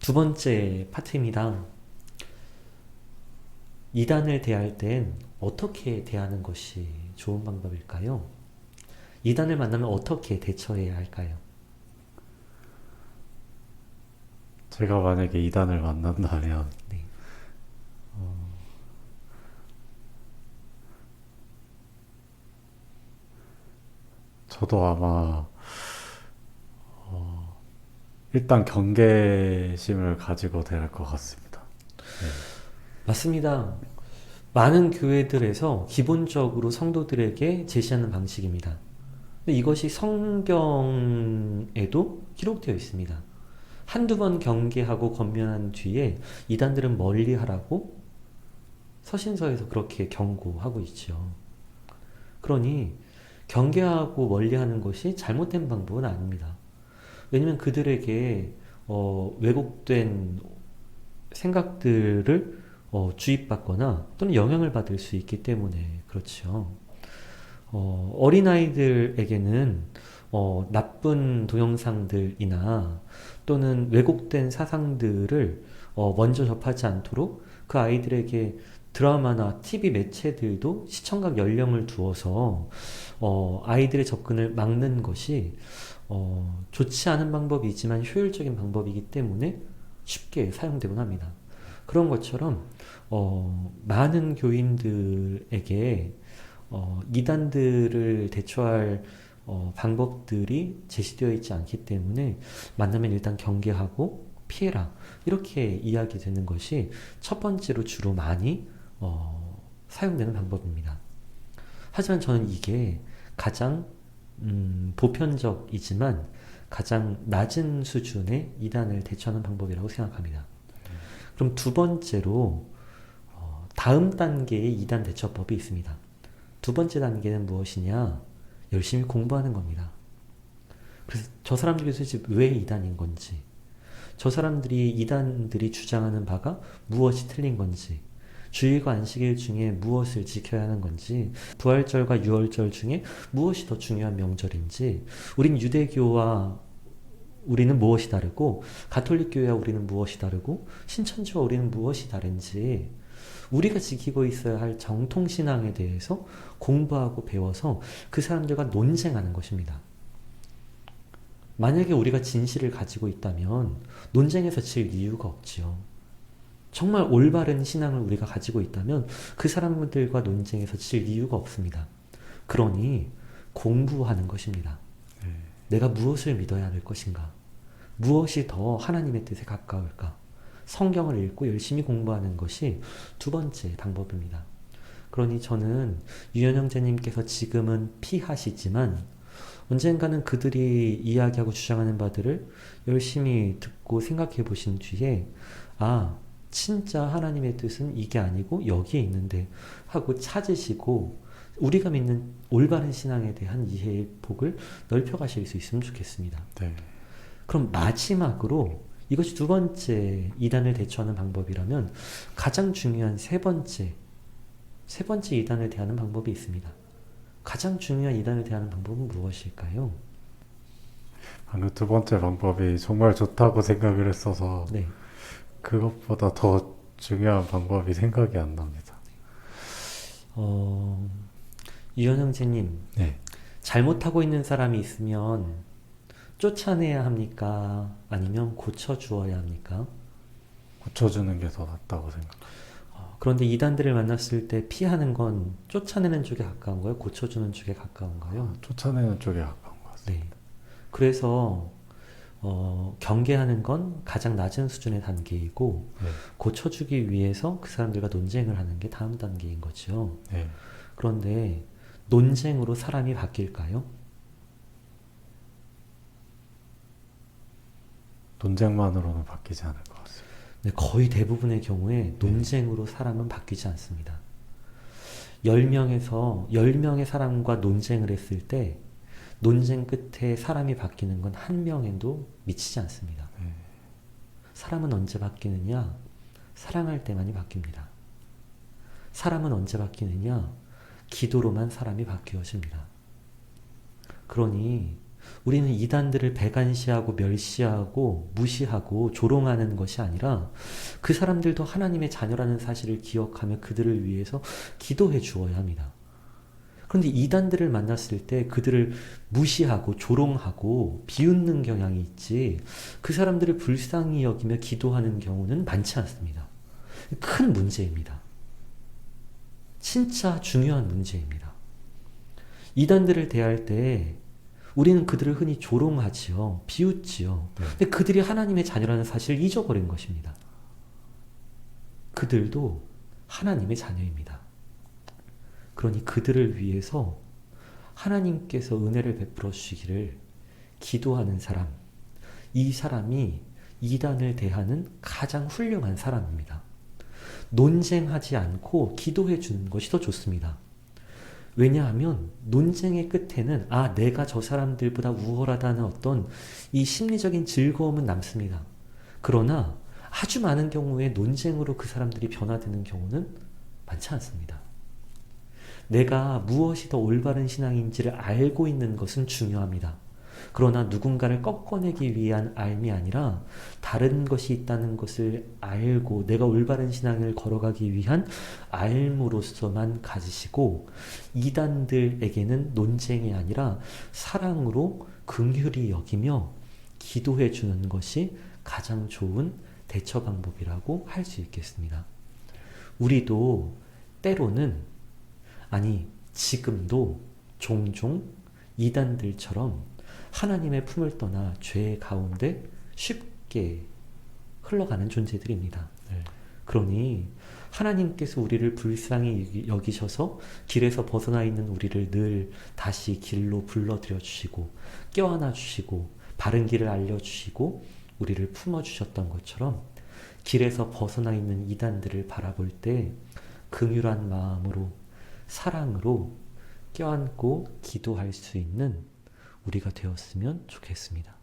두 번째 파트입니다. 이단을 대할 땐 어떻게 대하는 것이 좋은 방법일까요? 이단을 만나면 어떻게 대처해야 할까요? 제가 만약에 이단을 만난다면 네. 저도 아마 일단 경계심을 가지고 대할 것 같습니다. 네. 맞습니다. 많은 교회들에서 기본적으로 성도들에게 제시하는 방식입니다. 근데 이것이 성경에도 기록되어 있습니다. 한두 번 경계하고 권면한 뒤에 이단들은 멀리하라고 서신서에서 그렇게 경고하고 있죠. 그러니 경계하고 멀리하는 것이 잘못된 방법은 아닙니다. 왜냐면 그들에게 왜곡된 생각들을 주입받거나 또는 영향을 받을 수 있기 때문에 그렇죠. 어린아이들에게는 나쁜 동영상들이나 또는 왜곡된 사상들을 먼저 접하지 않도록 그 아이들에게 드라마나 TV 매체들도 시청각 연령을 두어서 아이들의 접근을 막는 것이 좋지 않은 방법이지만 효율적인 방법이기 때문에 쉽게 사용되곤 합니다. 그런 것처럼 많은 교인들에게 이단들을 대처할 방법들이 제시되어 있지 않기 때문에 만나면 일단 경계하고 피해라 이렇게 이야기되는 것이 첫 번째로 주로 많이 사용되는 방법입니다. 하지만 저는 이게 가장 보편적이지만 가장 낮은 수준의 이단을 대처하는 방법이라고 생각합니다. 그럼 두 번째로 다음 단계의 이단 대처법이 있습니다. 두 번째 단계는 무엇이냐? 열심히 공부하는 겁니다. 그래서 저 사람들이 도대체 왜 이단인 건지, 저 사람들이 이단들이 주장하는 바가 무엇이 틀린 건지, 주일과 안식일 중에 무엇을 지켜야 하는 건지, 부활절과 유월절 중에 무엇이 더 중요한 명절인지, 우린 유대교와 우리는 무엇이 다르고, 가톨릭 교회와 우리는 무엇이 다르고, 신천지와 우리는 무엇이 다른지, 우리가 지키고 있어야 할 정통신앙에 대해서 공부하고 배워서 그 사람들과 논쟁하는 것입니다. 만약에 우리가 진실을 가지고 있다면 논쟁에서 질 이유가 없지요. 정말 올바른 신앙을 우리가 가지고 있다면 그 사람들과 논쟁에서 질 이유가 없습니다. 그러니 공부하는 것입니다. 내가 무엇을 믿어야 할 것인가? 무엇이 더 하나님의 뜻에 가까울까? 성경을 읽고 열심히 공부하는 것이 두 번째 방법입니다. 그러니 저는 유현 형제님께서 지금은 피하시지만 언젠가는 그들이 이야기하고 주장하는 바들을 열심히 듣고 생각해 보신 뒤에 진짜 하나님의 뜻은 이게 아니고 여기에 있는데 하고 찾으시고 우리가 믿는 올바른 신앙에 대한 이해의 폭을 넓혀 가실 수 있으면 좋겠습니다. 네. 그럼 마지막으로 이것이 두 번째 이단을 대처하는 방법이라면 가장 중요한 세 번째 이단을 대하는 방법이 있습니다. 가장 중요한 이단을 대하는 방법은 무엇일까요? 방금 두 번째 방법이 정말 좋다고 생각을 했어서 네. 그것보다 더 중요한 방법이 생각이 안 납니다. 유현 형제님, 네. 잘못하고 있는 사람이 있으면 쫓아내야 합니까? 아니면 고쳐주어야 합니까? 고쳐주는 게 더 낫다고 생각합니다. 그런데 이단들을 만났을 때 피하는 건 쫓아내는 쪽에 가까운가요? 고쳐주는 쪽에 가까운가요? 쫓아내는 쪽에 가까운 것 같습니다. 네. 그래서 경계하는 건 가장 낮은 수준의 단계이고 네. 고쳐주기 위해서 그 사람들과 논쟁을 하는 게 다음 단계인 거죠. 네. 그런데 논쟁으로 사람이 바뀔까요? 논쟁만으로는 바뀌지 않을 것 같습니다. 네, 거의 대부분의 경우에 논쟁으로 사람은 바뀌지 않습니다. 10명의 사람과 논쟁을 했을 때 논쟁 끝에 사람이 바뀌는 건 한 명에도 미치지 않습니다. 사람은 언제 바뀌느냐? 사랑할 때만이 바뀝니다. 사람은 언제 바뀌느냐? 기도로만 사람이 바뀌어집니다. 그러니 우리는 이단들을 배관시하고 멸시하고 무시하고 조롱하는 것이 아니라 그 사람들도 하나님의 자녀라는 사실을 기억하며 그들을 위해서 기도해 주어야 합니다. 그런데 이단들을 만났을 때 그들을 무시하고 조롱하고 비웃는 경향이 있지 그 사람들을 불쌍히 여기며 기도하는 경우는 많지 않습니다. 큰 문제입니다. 진짜 중요한 문제입니다. 이단들을 대할 때 우리는 그들을 흔히 조롱하지요. 비웃지요. 근데 그들이 하나님의 자녀라는 사실을 잊어버린 것입니다. 그들도 하나님의 자녀입니다. 그러니 그들을 위해서 하나님께서 은혜를 베풀어 주시기를 기도하는 사람, 이 사람이 이단을 대하는 가장 훌륭한 사람입니다. 논쟁하지 않고 기도해 주는 것이 더 좋습니다. 왜냐하면 논쟁의 끝에는 내가 저 사람들보다 우월하다는 어떤 이 심리적인 즐거움은 남습니다. 그러나 아주 많은 경우에 논쟁으로 그 사람들이 변화되는 경우는 많지 않습니다. 내가 무엇이 더 올바른 신앙인지를 알고 있는 것은 중요합니다. 그러나 누군가를 꺾어내기 위한 알미 아니라 다른 것이 있다는 것을 알고 내가 올바른 신앙을 걸어가기 위한 알므로서만 가지시고 이단들에게는 논쟁이 아니라 사랑으로 긍휼히 여기며 기도해 주는 것이 가장 좋은 대처 방법이라고 할 수 있겠습니다. 우리도 때로는 지금도 종종 이단들처럼 하나님의 품을 떠나 죄 가운데 쉽게 흘러가는 존재들입니다. 그러니 하나님께서 우리를 불쌍히 여기셔서 길에서 벗어나 있는 우리를 늘 다시 길로 불러들여 주시고 껴안아 주시고 바른 길을 알려주시고 우리를 품어주셨던 것처럼 길에서 벗어나 있는 이단들을 바라볼 때 긍휼한 마음으로 사랑으로 껴안고 기도할 수 있는 우리가 되었으면 좋겠습니다.